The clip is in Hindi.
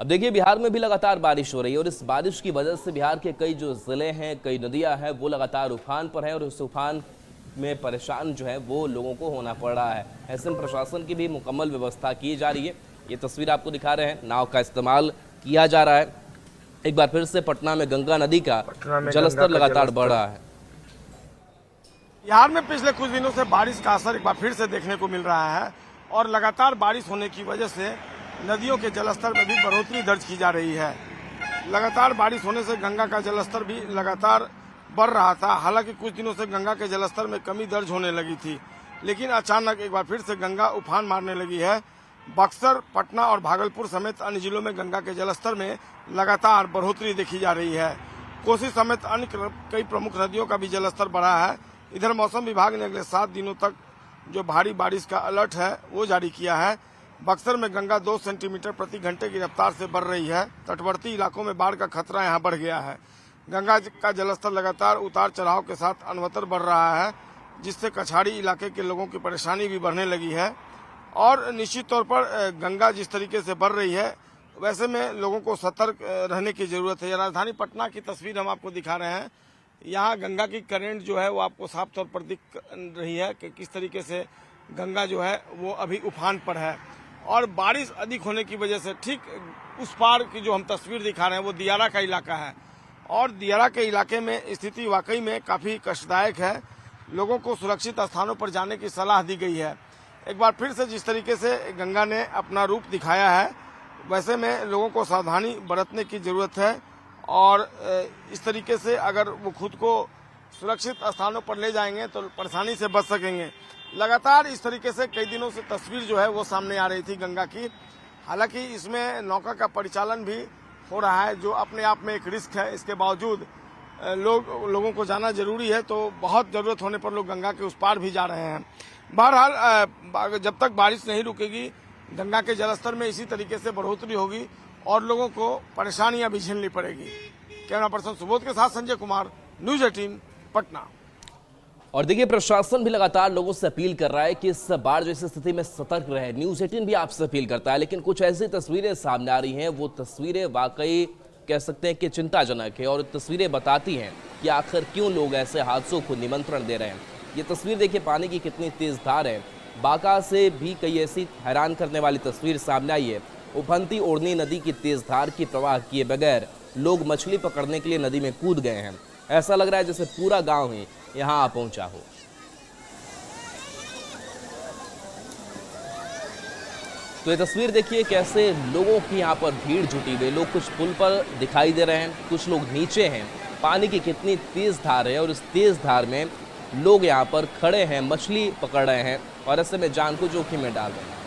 अब देखिए, बिहार में भी लगातार बारिश हो रही है और इस बारिश की वजह से बिहार के कई जो ज़िले हैं, कई नदियां हैं, वो लगातार उफान पर है और उस उफान में परेशान जो है वो लोगों को होना पड़ रहा है। ऐसे में प्रशासन की भी मुकम्मल व्यवस्था की जा रही है। ये तस्वीर आपको दिखा रहे हैं, नाव का इस्तेमाल किया जा रहा है। एक बार फिर से पटना में गंगा नदी का जलस्तर लगातार बढ़ रहा है। बिहार में पिछले कुछ दिनों से बारिश का असर एक बार फिर से देखने को मिल रहा है और लगातार बारिश होने की वजह से नदियों के जलस्तर में भी बढ़ोतरी दर्ज की जा रही है। लगातार बारिश होने से गंगा का जलस्तर भी लगातार बढ़ रहा था। हालांकि कुछ दिनों से गंगा के जलस्तर में कमी दर्ज होने लगी थी, लेकिन अचानक एक बार फिर से गंगा उफान मारने लगी है। बक्सर, पटना और भागलपुर समेत अन्य जिलों में गंगा के जलस्तर में लगातार बढ़ोतरी देखी जा रही है। कोसी समेत अन्य कई प्रमुख नदियों का भी जलस्तर बढ़ा है। इधर मौसम विभाग ने अगले 7 दिनों तक जो भारी बारिश का अलर्ट है वो जारी किया है। बक्सर में गंगा 2 सेंटीमीटर प्रति घंटे की रफ्तार से बढ़ रही है। तटवर्ती इलाकों में बाढ़ का खतरा यहां बढ़ गया है। गंगा का जलस्तर लगातार उतार चढ़ाव के साथ अनवरत बढ़ रहा है, जिससे कछाड़ी इलाके के लोगों की परेशानी भी बढ़ने लगी है। और निश्चित तौर पर गंगा जिस तरीके से बढ़ रही है, वैसे में लोगों को सतर्क रहने की जरूरत है। राजधानी पटना की तस्वीर हम आपको दिखा रहे हैं। यहाँ गंगा की करंट जो है वो आपको साफ तौर पर दिख रही है कि किस तरीके से गंगा जो है वो अभी उफान पर है। और बारिश अधिक होने की वजह से ठीक उस पार की जो हम तस्वीर दिखा रहे हैं वो दियारा का इलाका है और दियारा के इलाके में स्थिति वाकई में काफ़ी कष्टदायक है। लोगों को सुरक्षित स्थानों पर जाने की सलाह दी गई है। एक बार फिर से जिस तरीके से गंगा ने अपना रूप दिखाया है, वैसे में लोगों को सावधानी बरतने की ज़रूरत है और इस तरीके से अगर वो खुद को सुरक्षित स्थानों पर ले जाएंगे तो परेशानी से बच सकेंगे। लगातार इस तरीके से कई दिनों से तस्वीर जो है वो सामने आ रही थी गंगा की। हालांकि इसमें नौका का परिचालन भी हो रहा है, जो अपने आप में एक रिस्क है। इसके बावजूद लोगों को जाना जरूरी है, तो बहुत ज़रूरत होने पर लोग गंगा के उस पार भी जा रहे हैं। बहरहाल जब तक बारिश नहीं रुकेगी, गंगा के जलस्तर में इसी तरीके से बढ़ोतरी होगी और लोगों को परेशानियां भी झेलनी पड़ेगी। कैमरा पर्सन सुबोध के साथ संजय कुमार, न्यूज़ 18 पटना। और देखिए, प्रशासन भी लगातार लोगों से अपील कर रहा है कि इस बाढ़ जैसी स्थिति में सतर्क रहे। न्यूज़ 18 भी आपसे अपील करता है, लेकिन कुछ ऐसी तस्वीरें सामने आ रही हैं, वो तस्वीरें वाकई कह सकते हैं कि चिंताजनक है और तस्वीरें बताती हैं कि आखिर क्यों लोग ऐसे हादसों को निमंत्रण दे रहे हैं। ये तस्वीर देखिए, पानी की कितनी तेज धार है। बांका से भी कई ऐसी हैरान करने वाली तस्वीर सामने आई है। उफनती ओढ़नी नदी की तेज धार की प्रवाह किए बगैर लोग मछली पकड़ने के लिए नदी में कूद गए हैं। ऐसा लग रहा है जैसे पूरा गांव ही यहां आ पहुंचा हो। तो ये तस्वीर देखिए, कैसे लोगों की यहां पर भीड़ जुटी हुई। लोग कुछ पुल पर दिखाई दे रहे हैं, कुछ लोग नीचे हैं। पानी की कितनी तेज धार है और इस तेज धार में लोग यहां पर खड़े हैं, मछली पकड़ रहे हैं और ऐसे में जान को जोखिम में डाल रहे हैं।